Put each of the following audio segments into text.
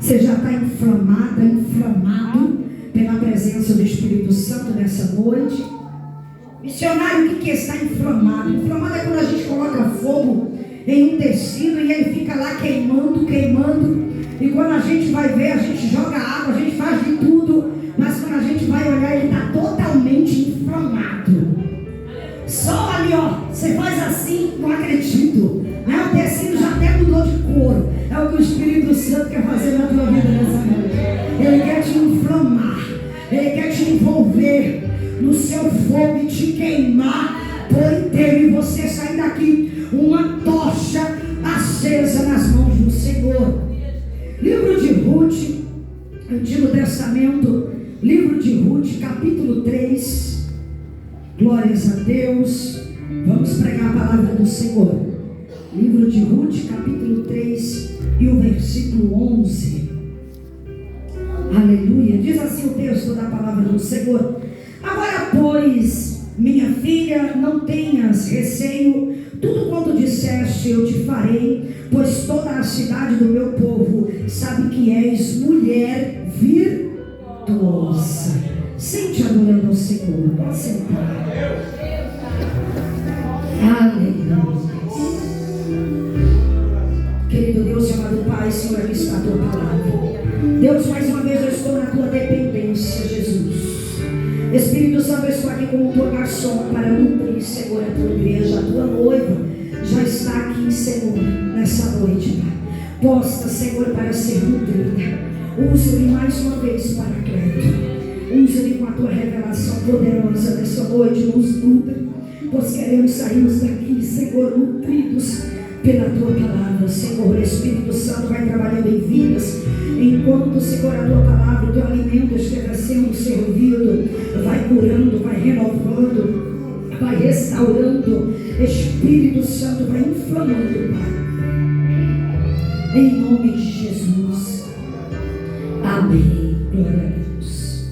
Você já está inflamada, inflamado pela presença do Espírito Santo nessa noite? Missionário, o que é estar inflamado? Inflamado é quando a gente coloca fogo em um tecido e ele fica lá queimando, queimando. E quando a gente vai ver, a gente joga água, a gente faz de tudo. Mas quando a gente vai olhar, ele está totalmente inflamado. Só ali, ó, você faz assim, não acredito. O tecido já até mudou de cor. É o que o Espírito Santo quer fazer na tua vida nessa noite. Ele quer te inflamar. Ele quer te envolver no seu fogo e te queimar por inteiro. E você sair daqui uma tocha acesa nas mãos do Senhor. Livro de Ruth, Antigo Testamento, livro de Ruth, capítulo 3. Glórias a Deus. Vamos pregar a palavra do Senhor. Livro de Ruth, capítulo 3 e o versículo 11. Aleluia. Diz assim o texto da palavra do Senhor: agora, pois, minha filha, não tenhas receio, tudo quanto disseste eu te farei, pois toda a cidade do meu povo sabe que és mulher virtuosa. Sente adorando ao Senhor. Pode sentar. Aleluia. Querido Deus, amado Pai, Senhor, aqui está a tua palavra. Deus, mais uma vez eu estou na tua dependência, Jesus. Espírito Santo, eu estou aqui como tua garçom para nutrir, Senhor, a tua igreja. A tua noiva já está aqui, Senhor, nessa noite, Pai. Posta, Senhor, para ser nutrida. Usa-me mais uma vez para Cleto. Usa-me com a tua revelação poderosa nessa noite. Nos nutra, pois queremos sairmos daqui, Senhor, nutridos pela tua palavra. Senhor, Espírito Santo vai trabalhando em vidas, enquanto, Senhor, a tua palavra, o teu alimento estiver sendo servido, vai curando, vai renovando, vai restaurando. Espírito Santo vai inflamando, Pai, em nome de Jesus. Amém. Glória a Deus.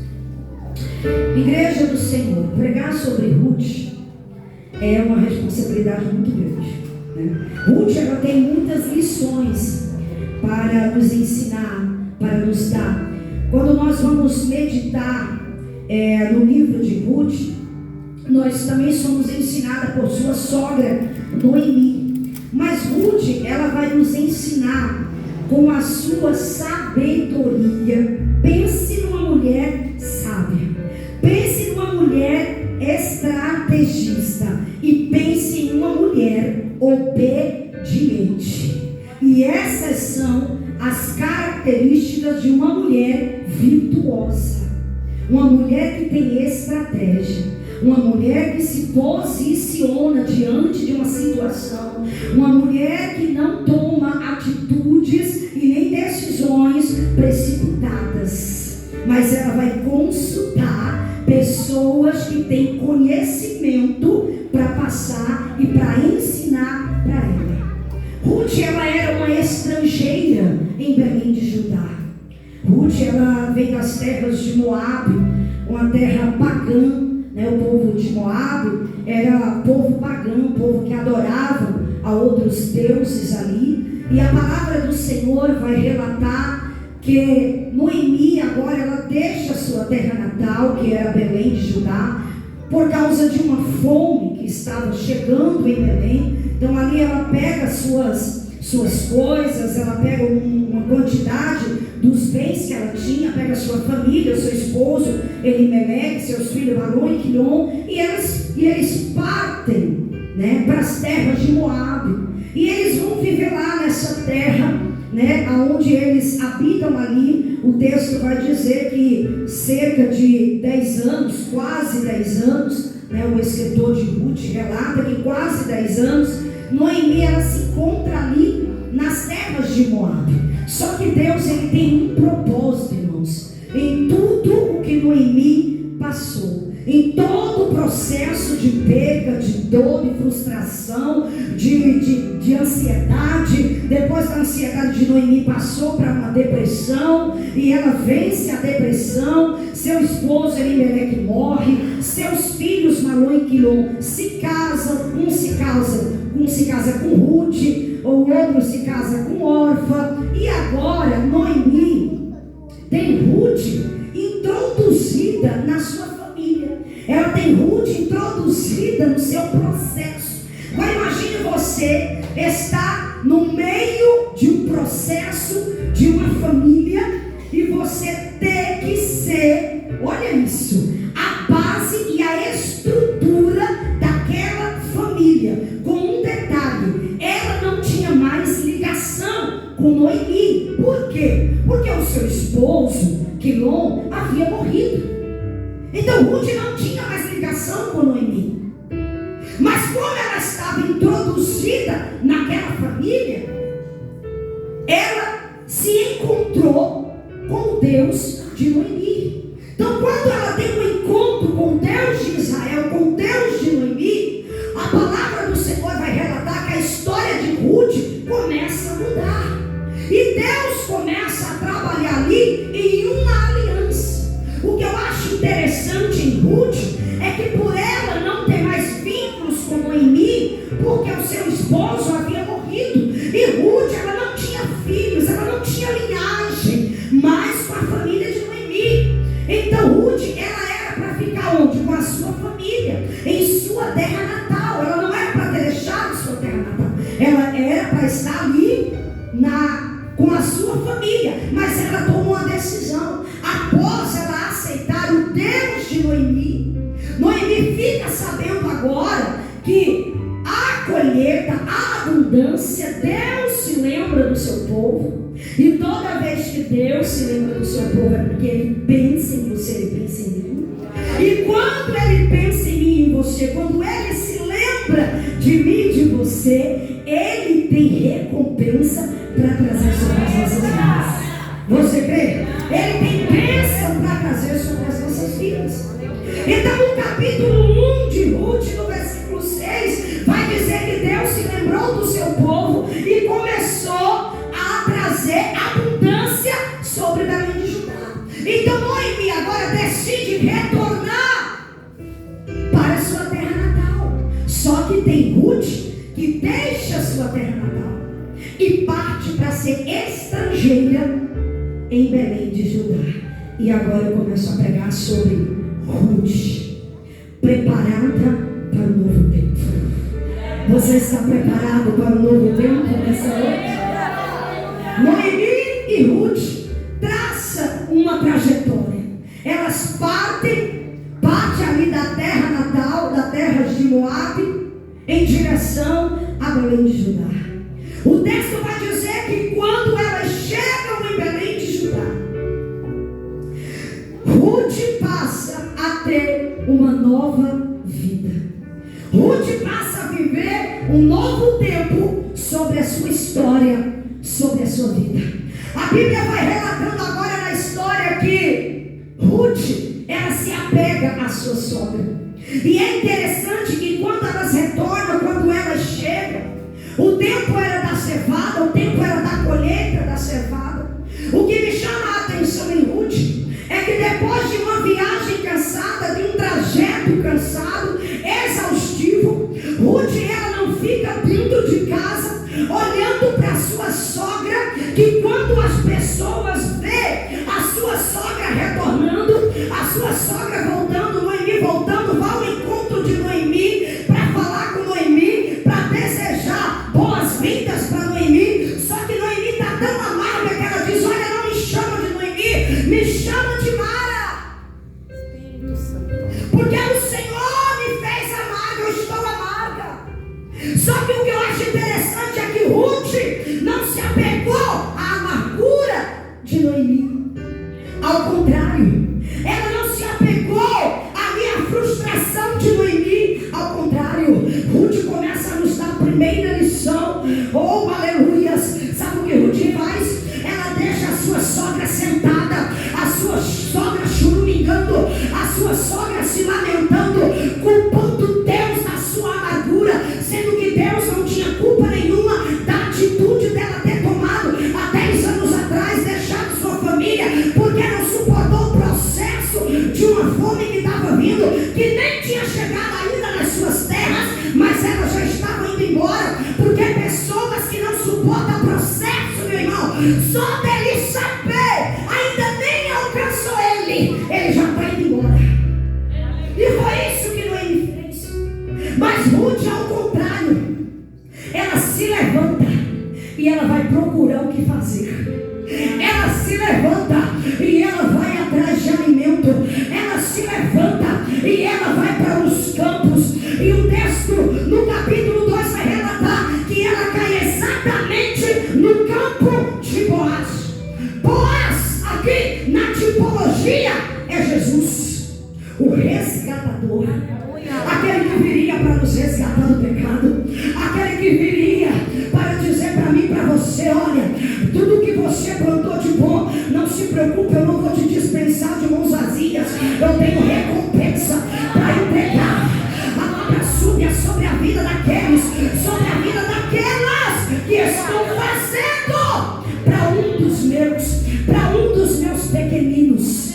Igreja do Senhor, pregar sobre Ruth é uma responsabilidade muito grande, né? Ruth, ela tem muitas lições para nos ensinar, para nos dar. Quando nós vamos meditar no livro de Ruth, nós também somos ensinados por sua sogra, Noemi. Mas Ruth, ela vai nos ensinar com a sua sabedoria. Pense numa mulher sábia. Pense numa mulher estrategista. E pense em uma mulher obediente. E essas são as características de uma mulher virtuosa. Uma mulher que tem estratégia. Uma mulher que se posiciona diante de uma situação. Uma mulher que não toma atitudes e nem decisões precipitadas. Mas ela vai consultar pessoas que têm conhecimento para passar e para ensinar para ela. Ruth, ela era uma estrangeira em Belém de Judá. Ruth, ela veio das terras de Moabe, uma terra pagã. O povo de Moabe era povo pagão, povo que adorava a outros deuses ali. E a palavra do Senhor vai relatar que Noemi agora ela deixa a sua terra natal, que era Belém de Judá, por causa de uma fome que estava chegando em Belém. Então ali ela pega suas coisas, ela pega uma quantidade dos bens que ela tinha, pega sua família, seu esposo Elimeleque, seus filhos Malom e Quilom, e eles partem, para as terras de Moabe. E eles vão viver lá nessa terra, onde eles habitam ali. O texto vai dizer que cerca de 10 anos, quase 10 anos, o escritor de Ruth relata que quase 10 anos, Noemi ela se encontra ali nas terras de Moabe. Só que Deus ele tem um propósito, irmãos, em tudo o que Noemi passou, em todo o processo de perda, de dor, de frustração, de ansiedade. Depois da ansiedade de Noemi passou para uma depressão, e ela vence a depressão. Seu esposo Elimeleque morre, seus filhos Malom e Quilom se casam, um se casa com Ruth, o outro se casa com Orfa. E agora Noemi tem Ruth introduzida na sua família. Ela tem Ruth introduzida no seu processo. Agora imagine você estar no meio de um processo de uma família e você ter que ser, olha isso, a base e a estrutura daquela família. Com um detalhe, ela não tinha mais ligação com Noemi. Por quê? Porque o seu esposo, Quilom, havia morrido. Então Ruth não tinha mais ligação com Noemi. Mas como ela estava introduzida naquela família, ela se encontrou com o Deus de Noemi. Então quando ela tem um encontro com o Deus de Israel, com o Deus de Noemi, a palavra do Senhor vai relatar que a história de Ruth começa a mudar. E Deus começa a trabalhar ali em uma aliança. O que eu acho interessante em Ruth é que por ela não ter mais vínculos com Noemi, porque o seu esposo havia morrido, e Ruth, ela não tinha filhos, ela não tinha linhagem mais com a família de Noemi. Então Ruth, ela era para ficar onde? Com a sua família, em sua terra natal. Ela não era para ter deixado sua terra natal, ela era para estar ali com a sua família. Mas ela tomou uma decisão. Após ela aceitar o Deus de Noemi, Noemi fica sabendo agora que a colheita, a abundância, Deus se lembra do seu povo. E toda vez que Deus se lembra do seu povo é porque Ele pensa em você, Ele pensa em mim. E quando Ele pensa em mim e em você, quando Ele se lembra de mim e de você, Ele tem recompensa para trazer sobre as nossas vidas. Você crê? Ele tem bênção para trazer sobre as nossas vidas. Então no capítulo 1 de Ruth, no versículo 6, vai dizer que Deus se lembrou do seu povo e começou a trazer abundância sobre Belém de Judá. Então Noemi agora decide retornar para a sua terra natal. Só que tem Ruth que deixa a sua terra natal e parte para ser estrangeira em Belém de Judá. E agora eu começo a pregar sobre Ruth, preparada para o novo tempo. Você está preparado para o novo tempo nessa noite? Noemi e Ruth traçam uma trajetória. Elas partem ali da terra natal, da terra de Moabe, em direção a Belém de Judá. O texto vai dizer que quando elas chegam em Belém de Judá, Ruth passa a ter uma nova vida. Ruth passa a viver um novo tempo sobre a sua história, sobre a sua vida. A Bíblia vai relatando agora na história que Ruth, ela se apega à sua sogra. E é interessante que quando elas retornam, quando elas chegam, o tempo era da cevada, o tempo era da colheita da cevada. O que me chama a atenção em Ruth é que depois de uma viagem cansada, de um trajeto cansado, exaustivo, Ruth, ela não fica dentro de casa olhando para a sua sogra, que quando as pessoas vê a sua sogra retornando, a sua sogra voltando, Noemi voltando, vá ao encontro de Noemi para falar com Noemi, para desejar boas-vindas para Noemi. Só que Noemi está tão amarga que ela diz: olha, não me chama de Noemi, me chama de Mara, porque o Senhor me fez amarga, eu estou amarga. Só que o que eu acho interessante é que Ruth não se apegou à amargura de Noemi. Ao contrário, ela não se apegou à frustração de Noemi. Ao contrário, Ruth começa a nos dar a primeira lição. Oh, aleluias! Sabe o que Ruth faz? Ela deixa a sua sogra sentada, a sua sogra churumingando, a sua sogra se lamentando, culpando Deus da sua amargura, sendo que Deus não tinha culpa nenhuma da atitude dela ter tomado há 10 anos atrás, deixado sua família, porque não suportou o processo de uma fome que estava vindo, que nem tinha chegado ainda nas suas terras, mas ela já estava indo embora, porque pessoas que não suportam o processo, meu irmão, só dele saber, ainda nem tipologia é Jesus, o resgatador, aquele que viria para nos resgatar do pecado, aquele que viria para dizer para mim e para você: olha, tudo que você plantou de bom, não se preocupe, eu não vou te dispensar de mãos vazias, eu tenho recompensa para entregar. A palavra súbia sobre a vida daqueles, sobre a vida daquelas que estão fazendo para um dos meus pequeninos.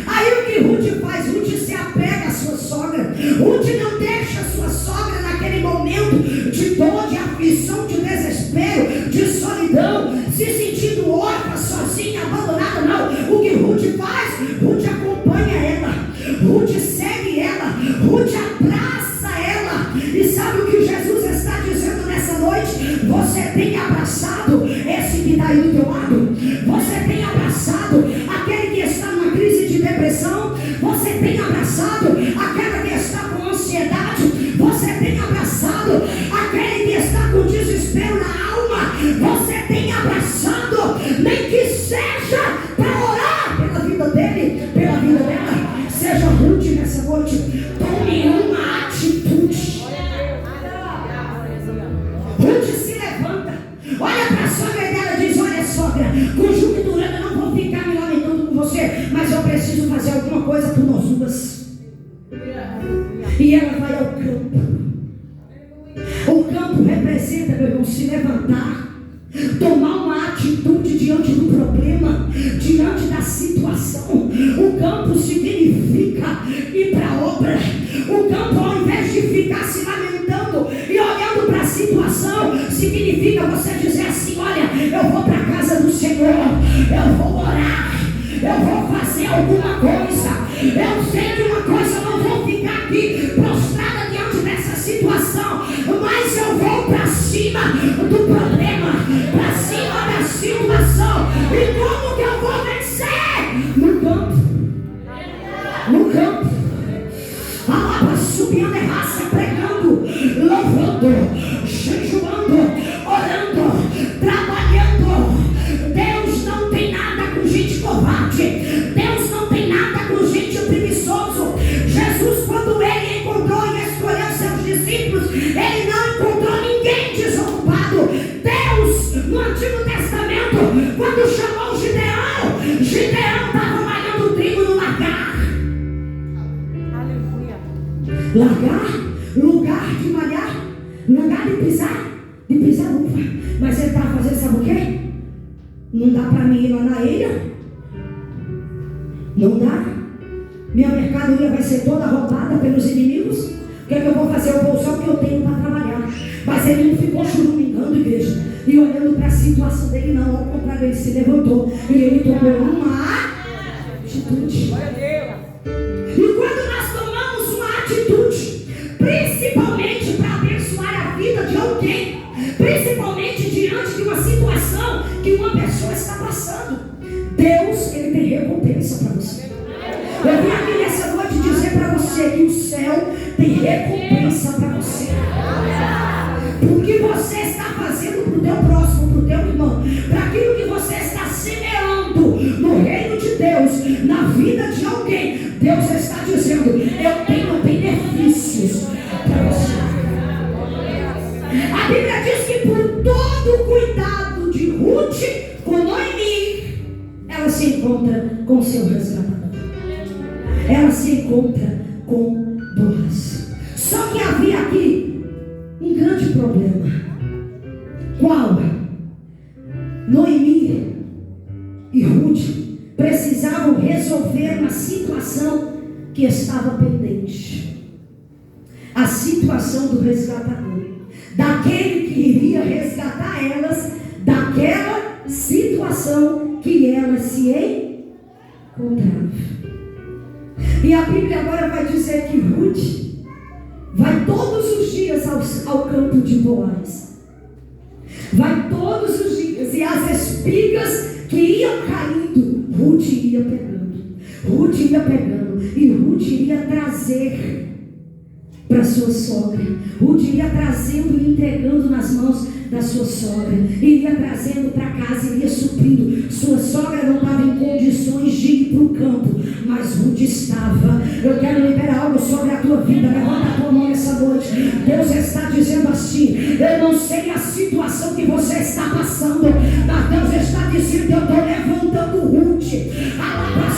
Aí o que Ruth faz? Ruth se apega à sua sogra. Ruth não deixa a sua sogra naquele momento de dor, de aflição, de desespero, de solidão, se sentindo órfã, sozinha, abandonada. Não, o que Ruth faz? Ruth acompanha ela, Ruth segue ela, Ruth abraça ela. E sabe o que Jesus está dizendo nessa noite? Você tem abraçado esse que está aí do teu lado? Você tem abraçado aquele que está numa crise de depressão? Você tem abraçado aquela que está com ansiedade? Você tem abraçado aquele que está com desespero na alma? Você tem abraçado, nem que seja para orar pela vida dele, pela vida dela. Seja Ruth nessa noite, tome uma atitude. Ruth se levanta, olha para a sogra dela e diz: olha, sogra, conjunturando, eu não vou ficar me lamentando com você, mas eu preciso fazer alguma coisa por nós duas. E ela vai ao campo. O campo representa, meu irmão, se levantar, tomar uma atitude diante do problema, diante da situação. O campo significa ir para a obra. O campo, ao invés de ficar se lamentando e olhando para a situação, significa você dizer assim: olha, eu vou para a casa do Senhor, eu vou orar, eu vou fazer alguma coisa. Eu sei de uma coisa, eu não vou ficar aqui prostrada diante dessa situação, mas eu vou para cima do problema, para cima da situação. E como que eu vou vencer? No campo. No campo. A lava subindo em raça, pregando, louvando, jejuando, orando, trabalhando. Deus não tem nada com gente covarde. Deus não tem nada com gente preguiçoso. Jesus, quando ele encontrou e escolheu seus discípulos, ele não encontrou ninguém desocupado. Deus, no Antigo Testamento, quando chamou Gideão, Gideão estava malhando trigo no lagar. Largar, lugar de malhar, lugar de pisar uva. Mas ele estava fazendo, sabe o quê? Não dá para mim ir lá na ilha. Não dá. Minha mercadoria vai ser toda roubada pelos inimigos. O que é que eu vou fazer? Eu vou só o que eu tenho para trabalhar. Mas ele não ficou churumingando, igreja, e olhando para a situação dele, não. Ao contrário, ele se levantou e ele tomou uma atitude. E quando nós tomamos uma atitude, principalmente para abençoar a vida de alguém, principalmente diante de uma situação que uma pessoa está passando, Deus, ele tem recompensa para você. Eu vim aqui nessa noite dizer para você que o céu tem recompensa para você. Porque você está fazendo para o teu próximo, para o teu irmão, para aquilo que você está semeando no reino de Deus, na vida de alguém, Deus está dizendo: eu tenho benefícios para você. A Bíblia diz que por todo o cuidado de Ruth com Noemi, ela se encontra com seu resgatador. Ela se encontra com Boaz. Só que havia aqui um grande problema. Qual? Noemi e Ruth precisavam resolver uma situação que estava pendente. A situação do resgatador, daquele que iria resgatar elas daquela situação que elas se encontravam. E a Bíblia agora vai dizer que Ruth vai todos os dias ao campo de Boaz. Vai todos os dias, e as espigas que iam caindo, Ruth ia pegando. Ruth ia pegando, e Ruth iria trazer para sua sogra. Ruth iria trazendo e entregando nas mãos da sua sogra, iria trazendo para casa, iria suprindo. Sua sogra não estava em condições de ir Ruth estava. Eu quero liberar algo sobre a tua vida. Levanta a tua mão essa noite. Deus está dizendo assim: eu não sei a situação que você está passando, mas Deus está dizendo: eu estou levantando Ruth.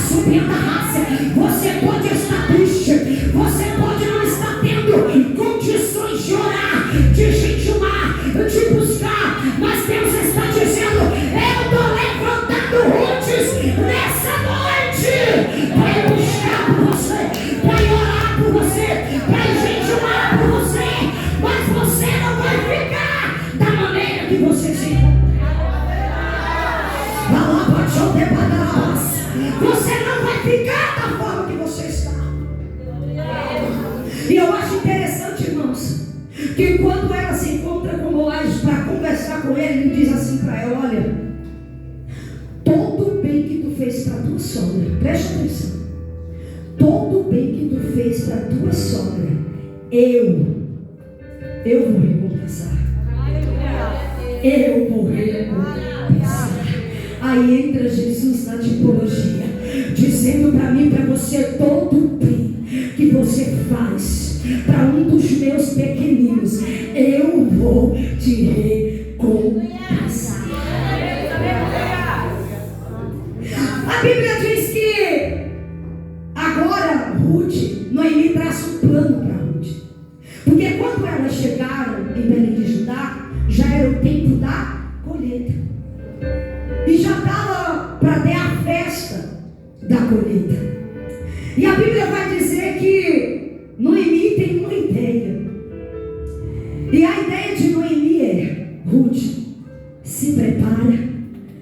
Subindo a raça. Você pode estar triste, você pode não estar tendo condições de orar, de jejuar, de buscar, mas Deus está dizendo: eu estou levantando Ruth nessa noite para buscar por você, para orar por você, para jejuar por você, mas você não vai ficar da maneira que você se encontra. Você não vai ficar da forma que você está. E eu acho interessante, irmãos, que quando ela se encontra com Boaz para conversar com ele, ele diz assim para ela: olha, todo o bem que tu fez para tua sogra, presta atenção, todo o bem que tu fez para tua sogra, eu vou recompensar. Eu vou recompensar. Aí entra Jesus na tipologia, dizendo para mim, para você: todo o bem que você faz para um dos meus pequeninos, eu vou te recompensar. A Bíblia diz que agora Ruth, Noemi traça um plano para Ruth, porque quando elas chegaram em Belém de Judá, já era o tempo da colheita. E já estava para ter a festa da colheita. E a Bíblia vai dizer que Noemi tem uma ideia. E a ideia de Noemi é: Ruth, se prepara,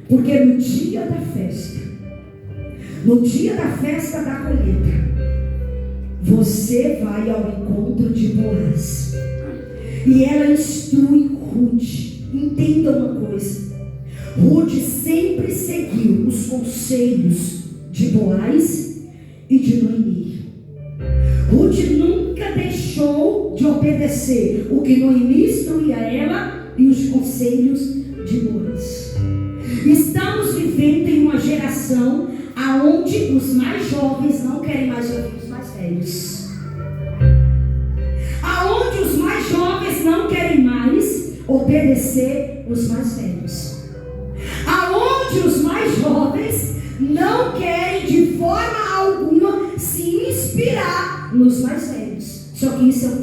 porque no dia da festa da colheita, você vai ao encontro de Boaz. E ela instrui Ruth. Entenda uma coisa: Ruth sempre seguiu os conselhos de Boaz e de Noemi. Ruth nunca deixou de obedecer o que Noemi instruía ela e os conselhos de Boaz. Estamos vivendo em uma geração onde os mais jovens não querem mais ouvir os mais velhos. Aonde os mais jovens não querem mais obedecer os mais velhos. Aonde os mais jovens não querem de forma alguma se inspirar nos mais velhos. Só que isso é um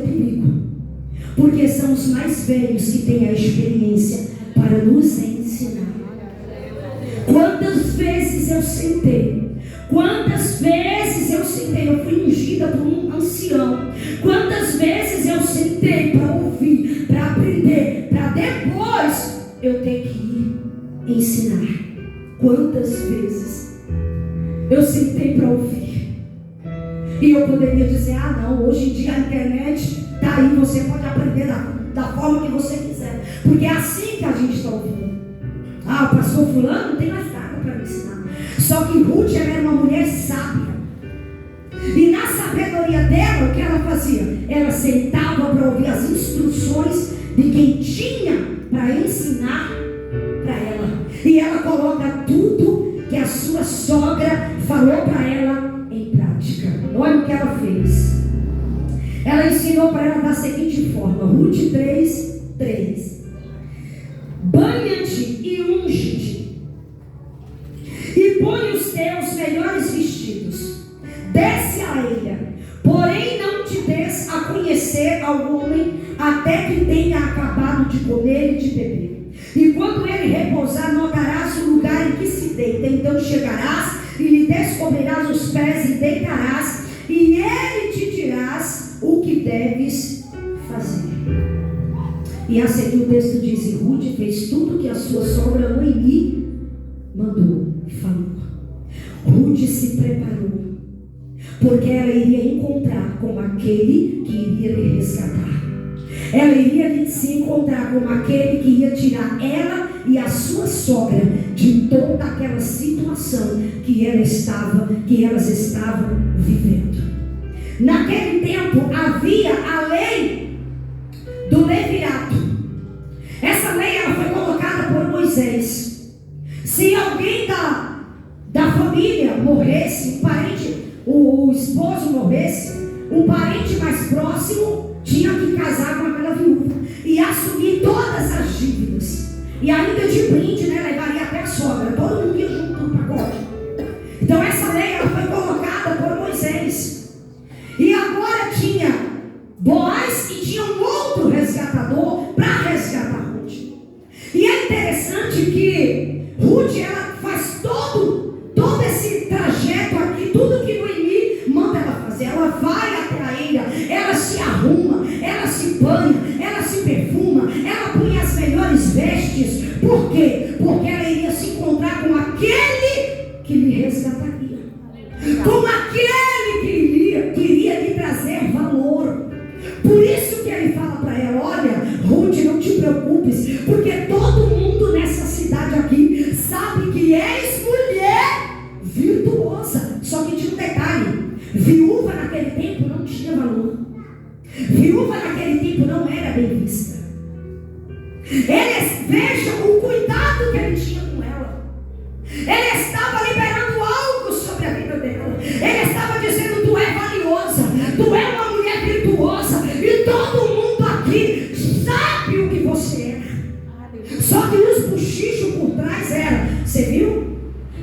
perigo. Porque são os mais velhos que têm a experiência para nos ensinar. Quantas vezes eu sentei, eu fui ungida por um ancião. Quantas vezes eu sentei para ouvir, para aprender, para depois eu ter que ir ensinar. Quantas vezes eu sentei para ouvir e eu poderia dizer: ah não, hoje em dia a internet está aí, você pode aprender da forma que você quiser, porque é assim que a gente está ouvindo. Ah, o pastor fulano não tem mais nada para me ensinar. Só que Ruth, ela era uma mulher sábia. E na sabedoria dela, o que ela fazia? Ela sentava para ouvir as instruções de quem tinha para ensinar para ela. E ela coloca tudo que a sua sogra falou para ela em prática. Olha o que ela fez. Ela ensinou para ela da seguinte forma: Ruth 3:3. Banha-te e unge-te, e põe os teus melhores vestidos, desce a ilha, porém não te des a conhecer ao homem até que tenha acabado de comer e de beber. E quando ele repousar, notarás o lugar em que se deita. Então chegarás e lhe descobrirás os pés e deitarás, e ele te dirás o que deves fazer. E a seguir o texto diz: e Ruth fez tudo que a sua sogra Noemi mandou e falou. Ruth se preparou, porque ela iria encontrar com aquele que iria lhe resgatar. Ela iria se encontrar com aquele que ia tirar ela e a sua sogra de toda aquela situação que elas estavam vivendo. Naquele tempo havia a lei do levirato. Essa lei ela foi colocada por Moisés. Se alguém da família morresse, um parente, o esposo morresse, o parente mais próximo tinha que casar com aquela viúva e assumir todas as dívidas. E ainda de brinde, né, levaria até a sogra. Todo mundo ia junto no pacote. Então essa lei ela foi colocada por Moisés. E agora tinha Boaz e tinha um outro resgatador para resgatar Ruth. E é interessante que Ruth ela faz todo esse trajeto aqui, tudo que Noemi manda ela fazer. Ela vai até a ilha, ela se arruma, ela se banha, ela se perfuma, ela põe as melhores vestes. Por quê? Porque ela iria se encontrar com aquele que lhe resgataria, com aquele que iria lhe trazer valor. Por isso que ele fala para ela: olha, Ruth, não te preocupes, porque todo mundo nessa cidade aqui sabe que és mulher virtuosa. Só que tinha um detalhe: viúva naquele tempo não tinha valor. Viúva naquele tempo não era bem vista. Vejam o cuidado que ele tinha com ela. Ele estava liberando algo sobre a vida dela. Ele estava dizendo: tu é valiosa, tu é uma mulher virtuosa, e todo mundo aqui sabe o que você é. Só que os bochichos por trás eram: você viu?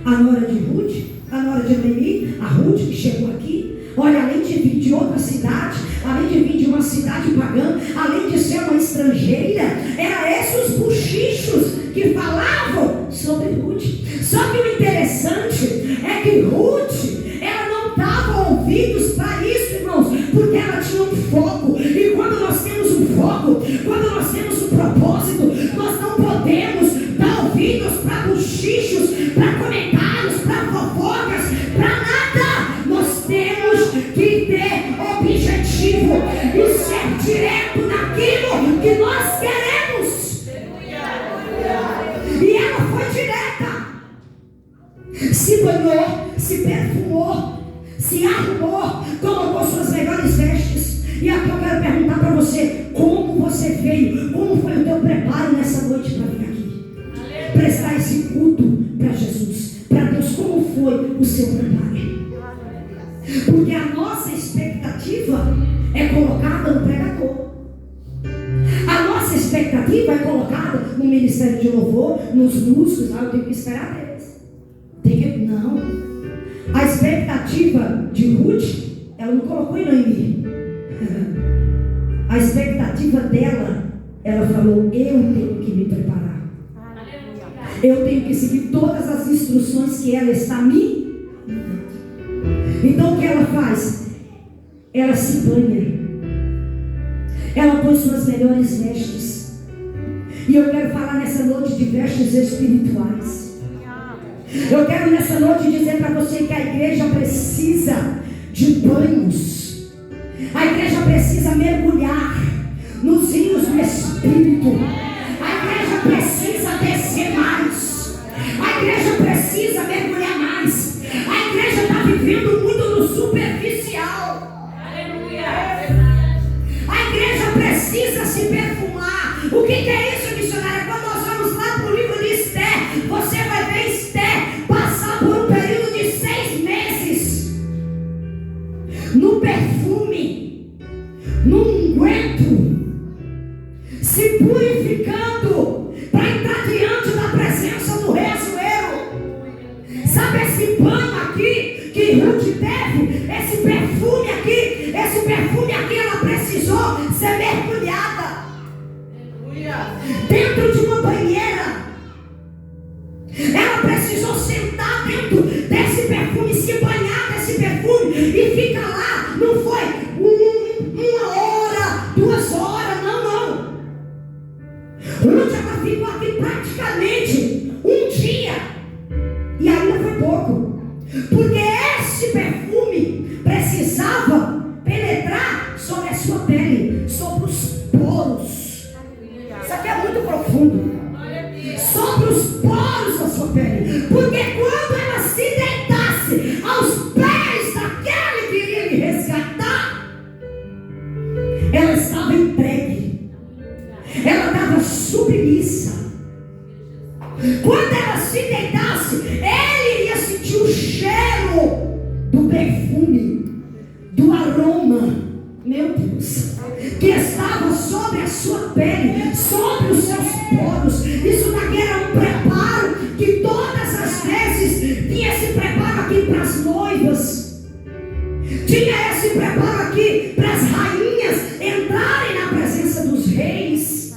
A nora de Ruth, a nora de Noemi, a Ruth que chegou aqui. Olha, além de vir de outra cidade, além de vir de uma cidade pagã, além de ser uma estrangeira, eram esses os bochichos que falavam sobre Ruth. Só que o interessante é que Ruth, ela não dava ouvidos para isso, irmãos, porque ela tinha um foco. E quando nós temos um foco, quando nós temos um propósito, nós não podemos dar ouvidos para bochichos, para comentários, para fofocas, para nada. Nós temos que ter objetivo e ser direto naquilo que nós queremos. E ela foi direta. Se banhou, se perfumou, se arrumou, colocou suas melhores vestes. E aqui eu quero perguntar para você: como você veio? Como foi o teu preparo nessa noite para vir aqui? Prestar esse culto para Jesus, para Deus. Como foi o seu preparo? Porque a nossa expectativa é colocada no pregador. A nossa expectativa é colocada no ministério de louvor, nos músicos. Eu tenho que esperar deles. Não. A expectativa de Ruth, ela não colocou em Noemi. A expectativa dela, ela falou: eu tenho que me preparar. Eu tenho que seguir todas as instruções que ela está me dando. Então o que ela faz? Ela se banha. Ela põe suas melhores vestes. E eu quero falar nessa noite de vestes espirituais. Eu quero nessa noite dizer para você que a igreja precisa de banhos. A igreja precisa mergulhar nos rios do Espírito. A igreja precisa descer mais. A igreja precisa mergulhar mais. A igreja está vivendo muito no superficial. A igreja precisa se perfumar. O que é isso, missionária? Quando nós vamos lá para o livro de Esther, você vai ver Esther passar por um período de 6 meses no perfume, no unguento, se purificando para entrar diante da presença do Rei Assuero. Sabe esse banho aqui que Ruth teve? Esse perfume aqui ela precisou ser mergulhada dentro de uma banheira. Ela precisou sentar dentro desse perfume, se banhar desse perfume e ficar lá. Não foi 1 hora, 2 horas, não. Ruth, ela ficou aqui praticamente 1 dia. E ainda foi pouco, porque esse perfume precisava penetrar sobre a sua pele, sobre os poros. Isso aqui é muito profundo. Sobre os poros da sua pele. Porque quando ela se deitasse aos pés daquele que iria lhe resgatar, ela estava entregue. Ela estava submissa. Quando ela se deitasse, ele iria sentir sentiu o cheiro do perfume, do aroma, meu Deus, que estava sobre a sua pele, sobre os seus poros. Isso daqui era um preparo que todas as vezes tinha esse preparo aqui para as noivas, tinha esse preparo aqui para as rainhas entrarem na presença dos reis.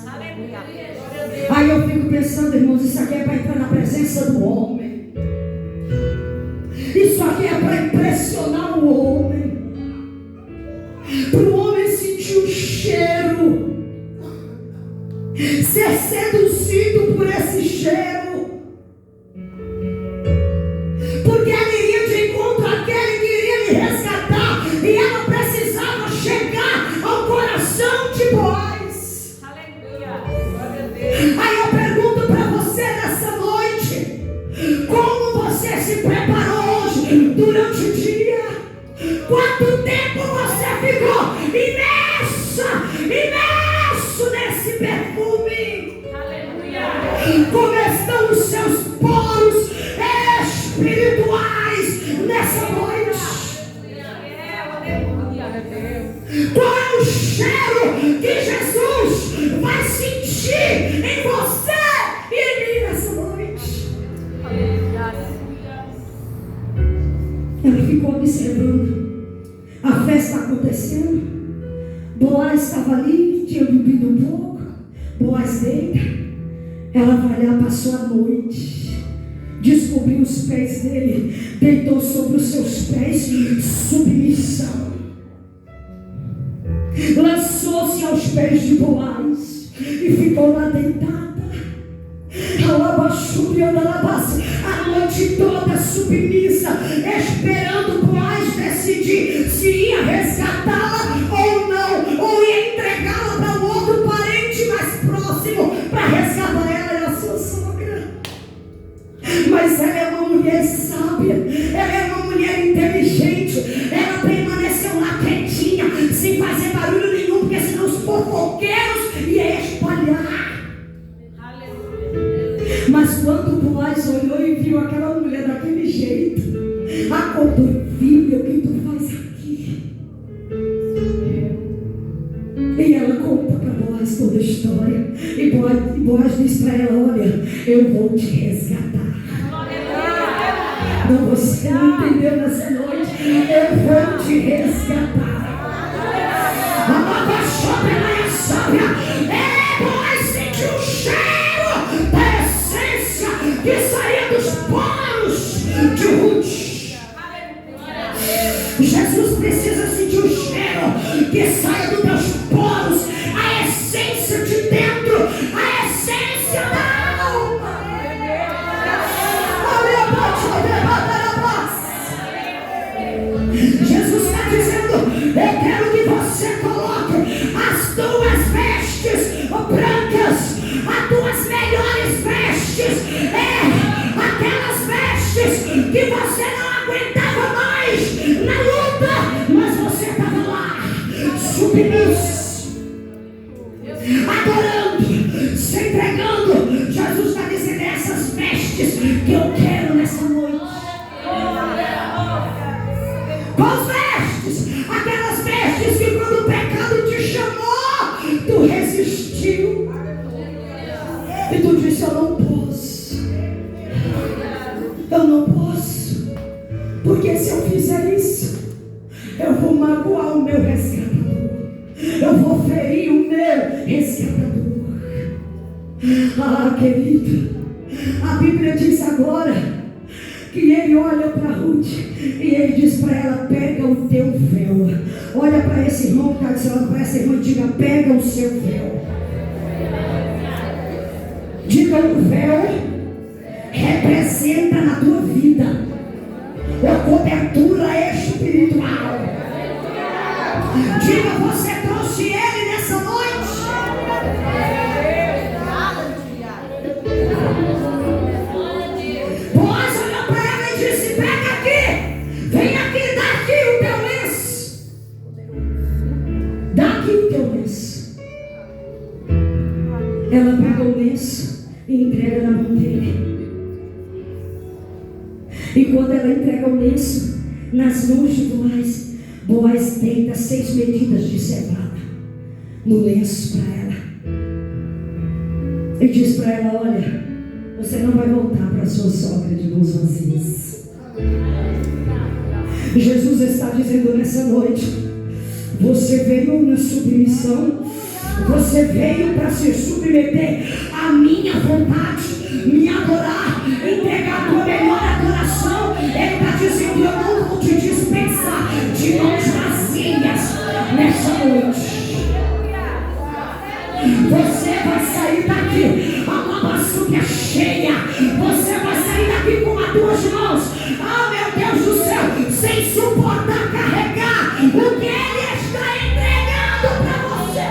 Aí eu fico pensando, irmãos, isso aqui é para entrar na presença do homem, isso aqui é para impressionar o homem, para o homem sentir o cheiro, ser seduzido por esse cheiro, porque ela iria de encontro àquele que iria lhe resgatar, e ela precisava chegar ao coração de Boaz. Aí eu pergunto para você nessa noite: como você se preparou hoje durante o dia? Quanto tempo você ficou imerso nesse perfume? Como estão os seus poros espirituais nessa noite? Qual é o cheiro que Jesus vai sentir em você e em mim nessa noite? Ela ficou observando a festa acontecendo. Boaz estava ali, tinha bebido um pouco. Boaz deita. Ela vai lá, passou a noite, descobriu os pés dele, deitou sobre os seus pés, submissão. Lançou-se aos pés de Boaz e ficou lá deitada. A noite toda submissa, esperando Boaz decidir se ia resgatá-la ou não, ou ia entregá-la para um outro parente mais próximo para resgatar ela e a sua sogra. Mas ela é uma mulher sábia, ela é uma mulher inteligente, ela permaneceu lá quietinha, sem fazer barulho nenhum, porque senão os fofoqueiros iam espalhar. Mas quando Boaz olhou e viu aquela mulher daquele jeito, acordou: filha, o que tu faz aqui? E ela conta para Boaz toda a história. E Boaz diz para ela: olha, eu vou te resgatar. Não, você não entendeu nessa noite? Eu vou te resgatar. A nova chopela é sábia. Boaz sentiu o cheiro da essência que saía dos poros de Ruth. Jesus precisa sentir o cheiro que saia dos teus poros, a essência de dentro, a essência da alma. Jesus está dizendo: eu quero que você coloque as tuas vestes brancas, as tuas melhores vestes, aquelas vestes que você não aguentava mais na luta, mas você estava lá, submisso, adorando, se entregando. Jesus está dizendo: essas vestes que eu quero nessa noite. Quais vestes? Aquelas vestes que quando o pecado te chamou, tu resistiu e tu disse: eu não posso, eu não posso, porque se eu fizer isso, eu vou magoar o meu resgatador, eu vou ferir o meu resgatador. Ah, querido, a Bíblia diz agora que ele olha para Ruth e ele diz para ela: pega o teu véu. Olha para esse irmão que está dizendo para essa irmã e diga: pega o seu véu. Diga: o véu representa na tua vida a cobertura espiritual. Diga: você trouxe ele nessa noite. Boaz olhou para ela e disse: pega aqui, vem aqui, dá aqui o teu lenço, dá aqui o teu lenço. Ela pega o lenço e entrega na mão dele. E quando ela entrega o lenço nas mãos de Boaz, Boaz deita 6 medidas de cevada no lenço para ela. E diz para ela: olha, você não vai voltar para sua sogra de mãos vazias. Jesus está dizendo nessa noite: você veio na submissão, você veio para se submeter à minha vontade, me adorar, entregar a tua melhor adoração. Ele está dizendo: eu não vou te dispensar de mãos vazias nessa noite. Você vai sair daqui a uma bacia cheia. Você vai sair daqui com as 2 mãos. Ah, meu Deus do céu, sem suportar carregar o que Ele está entregando para você.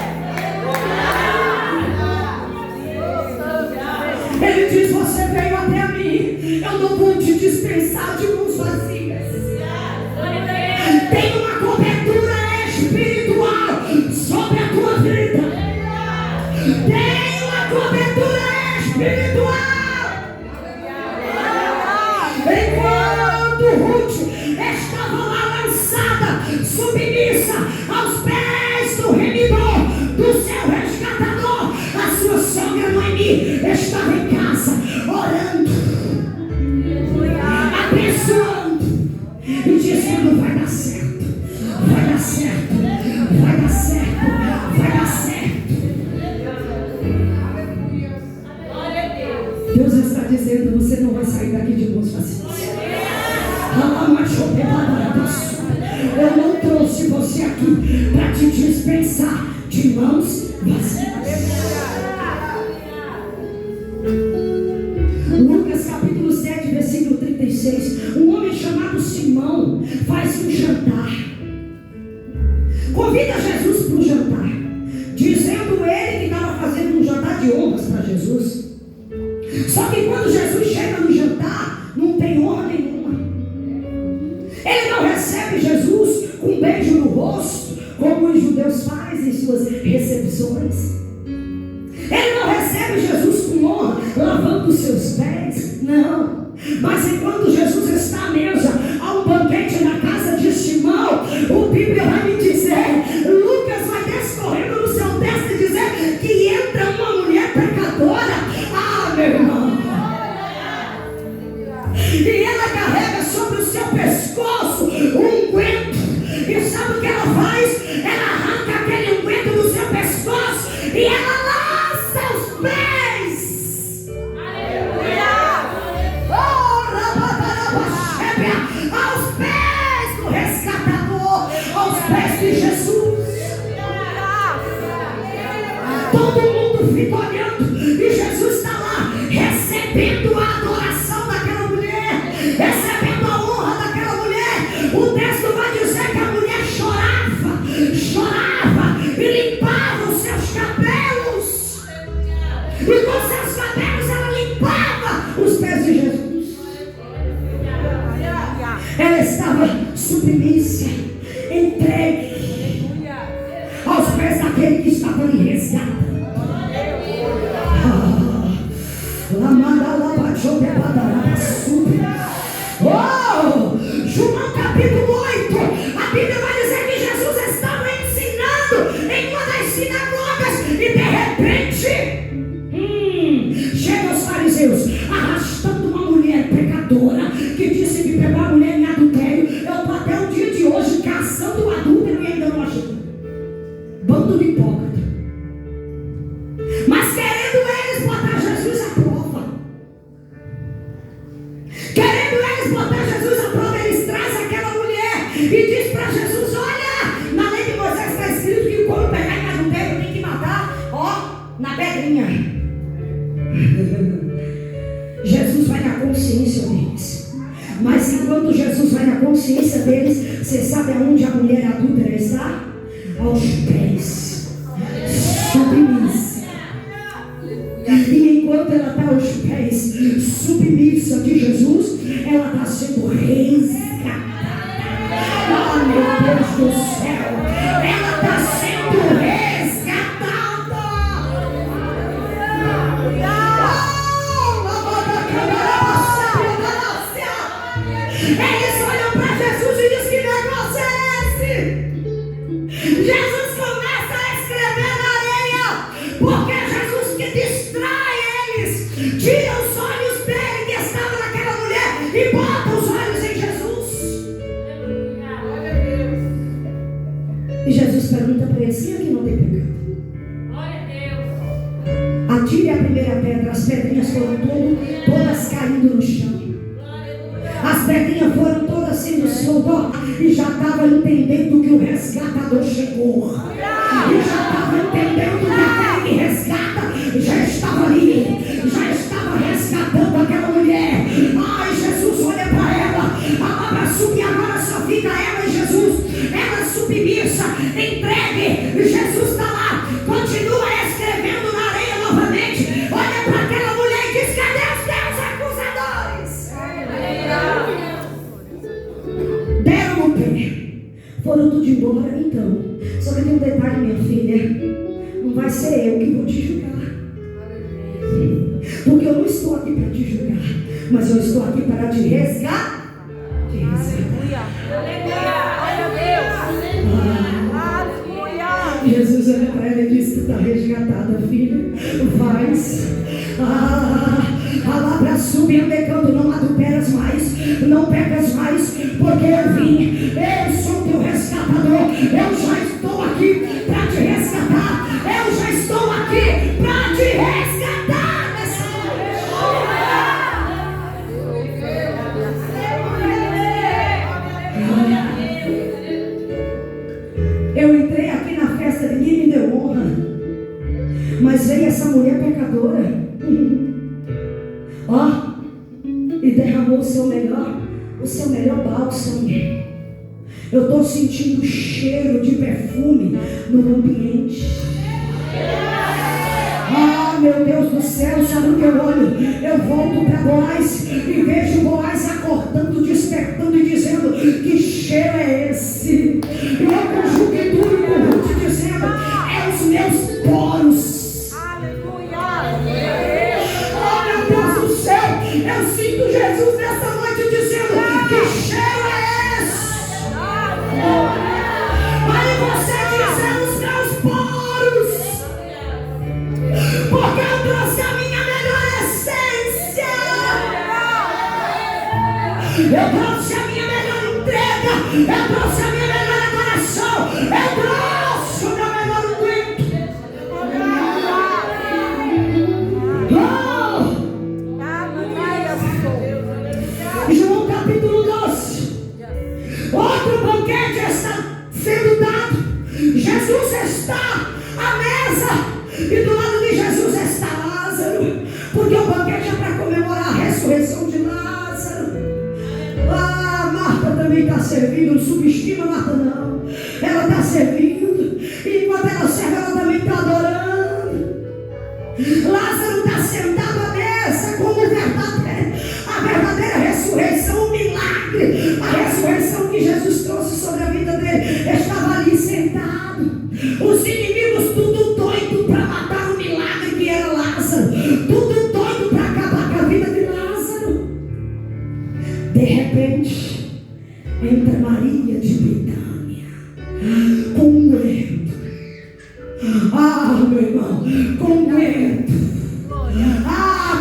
Ele diz: você veio até mim, eu não vou te dispensar de mãos vazias. Tem uma cobertura espiritual sobre a tua vida. Tem uma cobertura espiritual. Enquanto Ruth estava lá lançada, submissa aos pés do remidor, do seu resgatador, a sua sogra Noemi estava em casa, orando, abençoando e dizendo: vai dar certo, vai dar certo, vai dar certo, vai dar certo. Deus está dizendo: você não vai sair daqui de mãos vazias. Eu não trouxe você aqui para te dispensar de mãos vazias. Lucas capítulo 7, versículo 36. Um homem chamado Simão faz um jantar, convida Jesus para o jantar, dizendo ele que estava fazendo um jantar de honras para Jesus. Só que quando Jesus chega no jantar, não tem honra nenhuma. Ele não recebe Jesus com um beijo no rosto, como os judeus fazem em suas recepções. Ele não recebe Jesus com honra, lavando os seus pés. Não. Mas enquanto Jesus está à mesa, há um banquete na casa de Simão, o Bíblia vai me dizer, Lucas vai descorrendo no seu texto e dizer que entra uma mulher pecadora. Ah, meu irmão. E ela carrega sobre o seu pescoço um unguento. E sabe o que ela faz? Ela arranca aquele unguento do seu pescoço e ela lança os pés. Aleluia! Aos pés do resgatador, aos pés de Jesus. Todo mundo fica olhando e Jesus está lá recebendo a adoração daquela mulher, recebendo a honra daquela mulher. O texto vai dizer que a mulher chorava e limpava os seus cabelos. E com seus cabelos ela limpava os pés de Jesus. Ela estava submissa, entregue aos pés daquele que estava lhe resgatando. João capítulo 8, a Bíblia vai dizer que Jesus estava ensinando em uma das sinagogas e de repente chega os fariseus arrastando uma mulher pecadora que disse que pegou a mulher em adultério. Eu estou até o dia de hoje caçando o adúltero e ainda não achei. Bando de hipócrita. Mas querendo eles botar Jesus à prova, querendo eles botar Jesus à prova, eles trazem aquela mulher e diz para Jesus: olha, na lei de Moisés está escrito que quando pegar em adultério tem que matar, ó, na pedrinha. Jesus vai na consciência deles. Mas enquanto Jesus vai na consciência deles, você sabe aonde a mulher adúltera está? Aos pés, submissa. E enquanto ela está aos pés, submissa de Jesus, ela está sendo resgatada. Oh, meu Deus do céu, ela está sendo resgatada. Eles olham para Jesus e dizem: que negócio é esse? Jesus começa a escrever na areia, porque é Jesus que distrai eles, tira os olhos dele que estava naquela mulher e bota os olhos em Jesus. E Jesus pergunta para eles: quem aqui não tem pecado? Atire a primeira pedra. As pedrinhas foram todas caindo no chão. As pedrinhas foram todas sendo soltas. E já estava entendendo que o resgatador chegou. E já estava entendendo que aquele que resgata já estava ali. Já estava resgatando aquela mulher. Ai, Jesus olha para ela. A palavra subir agora só fica ela e Jesus. Ela submissa, entregue. Jesus está lá. Continua escrevendo na areia novamente. Olha para aquela mulher e diz: cadê os teus acusadores? Deram o pé. Foram tudo embora. Então, só que tem um detalhe, minha filha. Não vai ser eu que vou te julgar. Porque eu não estou aqui para te julgar, mas eu estou aqui para te resgatar. Jesus olha para ela e diz: tu está resgatada, filha. Vais. A palavra sube andecando, não adulteras mais, não pecas mais, porque eu vim. Eu sou teu resgatador. Eu já estou aqui para te resgatar. Eu já estou aqui para te resgatar nessa noite. Eu entrei aqui na festa, ninguém me deu honra, mas veio essa mulher pecadora, e derramou o seu melhor bálsamo. Eu estou sentindo o cheiro de perfume no ambiente. Meu Deus do céu, sabe o que eu olho? Eu volto para Boaz e vejo Boaz acordando, despertando e dizendo: que cheiro é esse? E eu conjuguei tudo com Ruth dizendo: é os meus poros. Meu Deus do céu, eu sinto Jesus nessa noite dizendo: que cheiro é esse? Aí você diz: é os meus poros. Porque eu trouxe a minha melhor essência. Eu trouxe a minha melhor entrega. Eu trouxe a minha melhor adoração. Eu trouxe o meu melhor unguento. João capítulo 12. Outro banquete está sendo dado. Jesus está à mesa. E do lado de Jesus está Lázaro, porque o banquete é para comemorar a ressurreição de Lázaro. Marta também está servindo, não subestima Marta não. Ela está servindo, e enquanto ela serve, ela também está adorando. Lázaro está sentado à mesa como a verdadeira ressurreição, o milagre, a ressurreição que Jesus trouxe sobre a vida dele. Estava ali sentado, os inimigos tudo doido para matar o milagre que era Lázaro, tudo doido para acabar com a vida de Lázaro. De repente entra Maria de Betânia com unguento. Meu irmão, com unguento,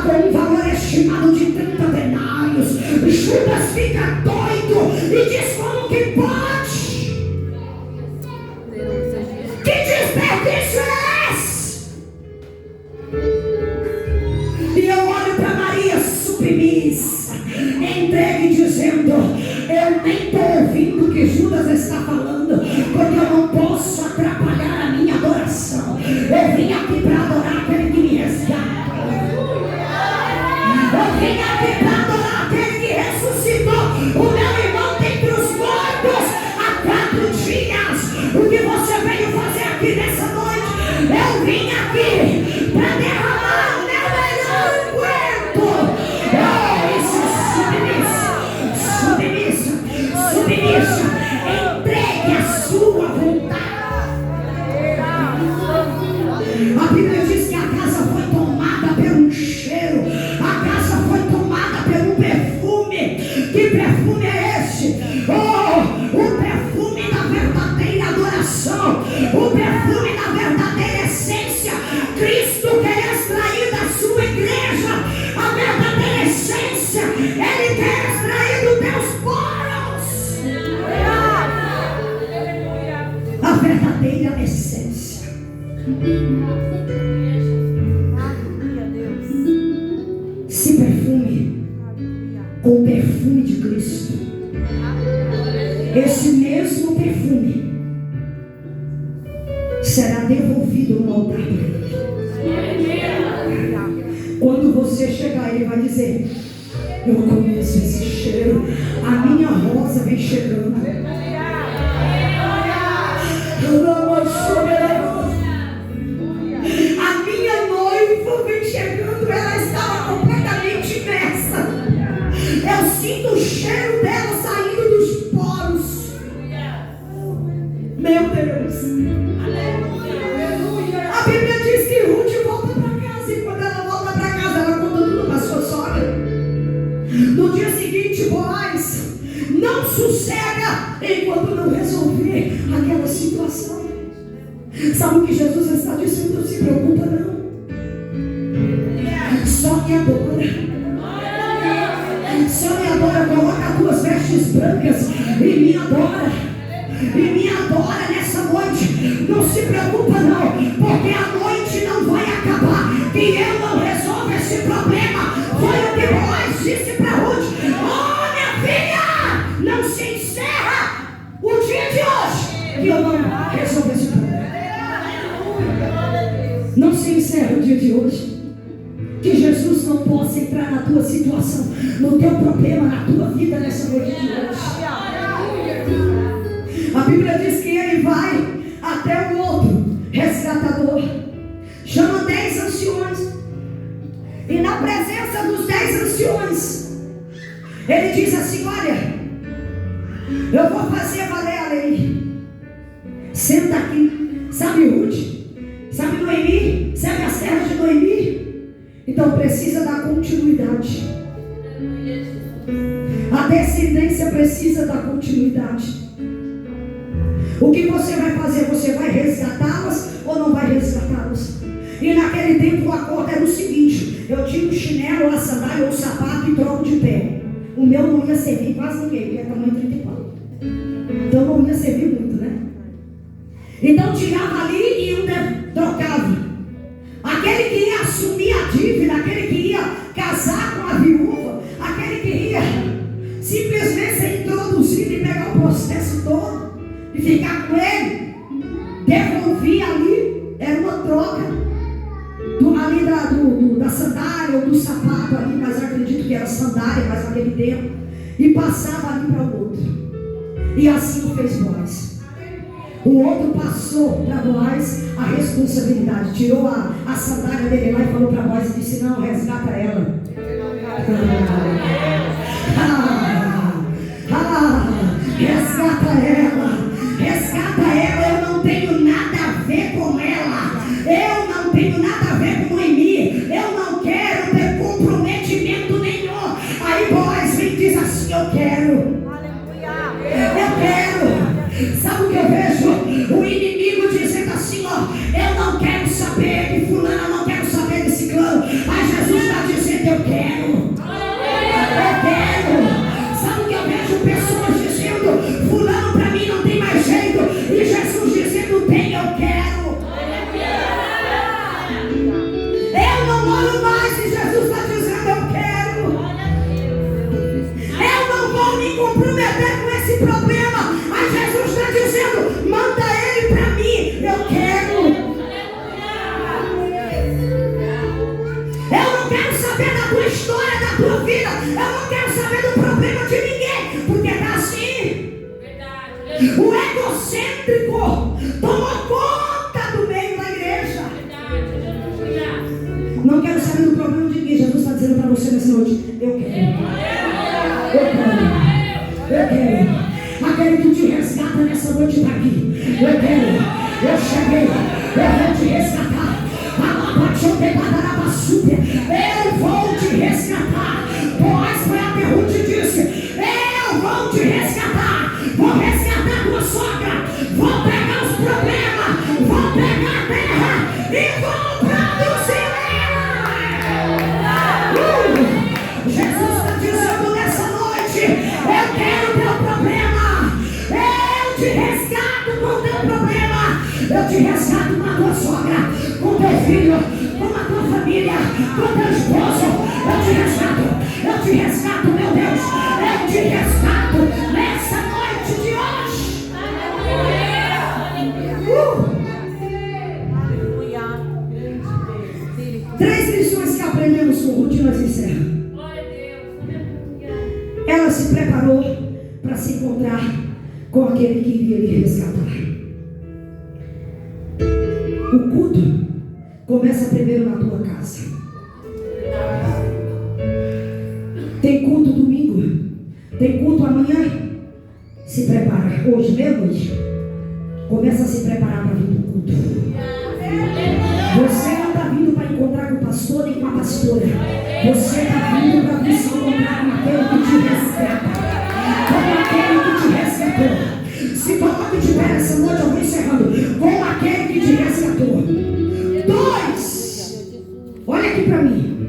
com um valor estimado de 30 denários. Judas fica doido e diz: como que pode? Que desperdício é esse? E eu olho para Maria submissa, entregue, dizendo: eu nem estou ouvindo o que Judas está falando, porque eu não posso atrapalhar a minha adoração. Eu vim aqui para adorar aquele que me resgata. Eu vim aqui para adorar aquele que ressuscitou o meu irmão dentre os mortos há 4 dias. O que você veio fazer aqui nessa noite? Eu vim aqui para derramar o meu melhor unguento. Submissa, entregue a sua vontade. A Bíblia com o perfume de Cristo. Esse mesmo perfume será devolvido no altar para Ele. Quando você chegar, Ele vai dizer: eu conheço esse cheiro, a minha rosa vem chegando. A minha noiva vem chegando, ela estava completamente imersa. Eu sinto o cheiro dela saindo dos poros. Meu Deus. A Bíblia diz que Ruth volta para casa, e quando ela volta para casa, ela conta tudo para sua sogra. No dia seguinte, Boaz não sossega enquanto não resolver aquela situação. Sabe o que Jesus está dizendo? Não se preocupa não. Só me adora. Só me adora. Coloca as tuas vestes brancas e me adora. E me adora nessa noite. Não se preocupa não, porque a noite não vai acabar e eu não resolvo esse problema. Foi o que Boaz disse para Ruth: oh, minha filha, não se encerra o dia de hoje e eu não resolvo esse problema. Não se encerra o dia de hoje. Que Jesus não possa entrar na tua situação, no teu problema, na tua vida nessa noite de hoje. A Bíblia diz que ele vai até o outro resgatador, chama 10 anciões, e na presença dos 10 anciões, ele diz assim: olha, eu vou fazer valer a lei. Senta aqui. Sabe Ruth? Sabe Noemi? Sabe as terras de Noemi? Então precisa dar continuidade. A descendência precisa dar continuidade. O que você vai fazer? Você vai resgatá-las ou não vai resgatá-las? E naquele tempo o acordo era o seguinte: eu tiro o chinelo, a sandália ou o sapato e troco de pé. O meu não ia servir quase ninguém, porque é tamanho 34. Então não ia servir muito, né? Então tirava ali e trocava. Aquele que ia assumir a dívida, aquele que ia casar com a viúva, aquele que ia simplesmente ser introduzido e pegar o processo todo e ficar com ele, devolvia ali, era uma troca ali da sandália ou do sapato ali, mas eu acredito que era sandália, mas naquele tempo, e passava ali para o outro. E assim o fez Boaz. O outro passou para Boaz a responsabilidade, tirou a sandália dele lá e falou para Boaz e disse: não, resgata ela. Resgata ela. Resgata ela. Eu não tenho nada a ver com ela. Eu não tenho nada a ver com Noemi. Eu não quero ter comprometimento nenhum. Aí Boaz me diz assim: eu quero. Eu quero. Sabe o que eu vejo? O inimigo dizendo assim: ó, eu não quero saber de fulano, eu não quero saber de ciclano. Mas Jesus está dizendo: eu quero. Eu quero. Sabe o que eu vejo? Pessoas dizendo: fulano para mim não tem mais jeito. E Jesus dizendo: tem, eu quero. Eu não moro mais e Jesus está dizendo: eu quero. Eu não vou me comprometer com esse problema. Mas Jesus está dizendo: manda ele para mim, eu quero. Eu não quero saber da tua história, da tua vida. Eu não quero saber do problema de ninguém, porque está assim. O egocêntrico tomou conta do meio da igreja. Não quero saber do problema de ninguém. Jesus está dizendo para você nessa noite: eu quero. Eu quero. Eu quero. Aquele que te resgata nessa noite está aqui. Eu quero. Eu cheguei. Eu vou te resgatar. Eu vou te resgatar. Boaz foi até Ruth e disse: eu vou te resgatar. Vou resgatar tua sogra. Vou pegar os problemas. Vou pegar a terra e vou produzir ela. Jesus está dizendo nessa noite: eu quero teu problema. Eu te resgato com teu problema. Eu te resgato com a tua sogra, com teu filho, com a tua família, com teu esposo. Eu te resgato, meu Deus. ela se preparou para se encontrar com aquele que iria lhe resgatar. O culto começa primeiro na tua casa. Tem culto domingo, tem culto amanhã. Se prepara, hoje meia-noite, começa a se preparar para vir para o culto. Você não está vindo para encontrar com o pastor nem com a pastora. Você está vindo para vir se encontrar com aquele que te resgata, com aquele que te resgatou. Se coloque de pé nessa noite, eu vou encerrando. Com aquele que te resgatou. 2, olha aqui para mim.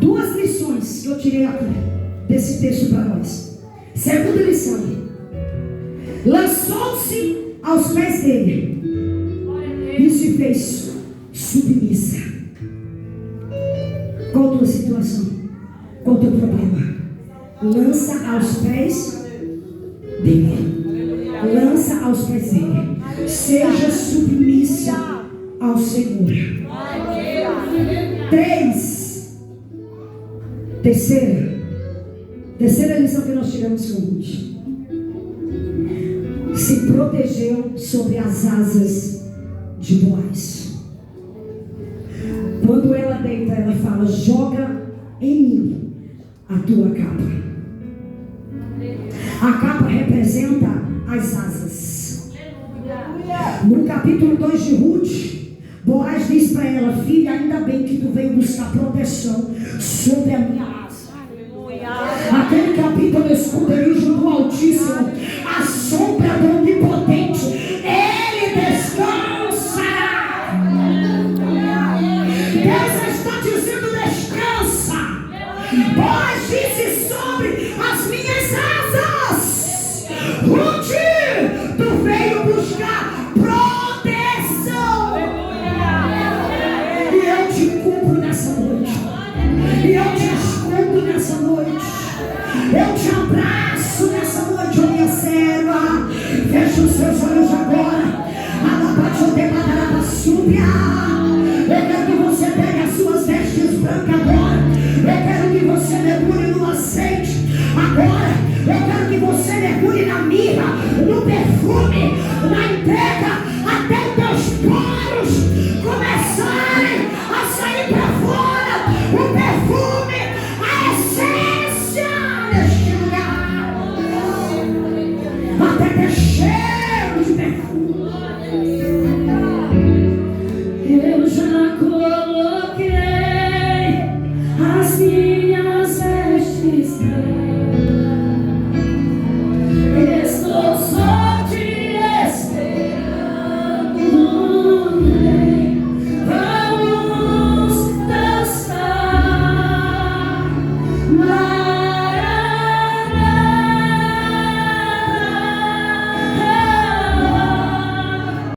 2 lições que eu tirei aqui desse texto para nós. Segunda lição: lançou-se aos pés dele e se fez submissa. Qual a tua situação? Qual o teu problema? Lança aos pés dele. Lança aos pés dele. Seja submissa ao Senhor. 3. Terceira lição que nós tiramos com Ruth: se protegeu sobre as asas de Boaz. Quando ela deita, ela fala: joga em mim a tua capa. A capa representa as asas. No capítulo 2 de Ruth, Boaz diz para ela: filha, ainda bem que tu veio buscar proteção sobre a minha asa. Aquele capítulo esconderijo do Altíssimo, a sombra do Onipotente, ele descansará. Deus está dizendo: descansa. Boaz disse: sobre as minhas asas. Ruth, tu veio buscar proteção. E eu te cubro nessa noite. E eu te escondo nessa noite. Eu te abraço.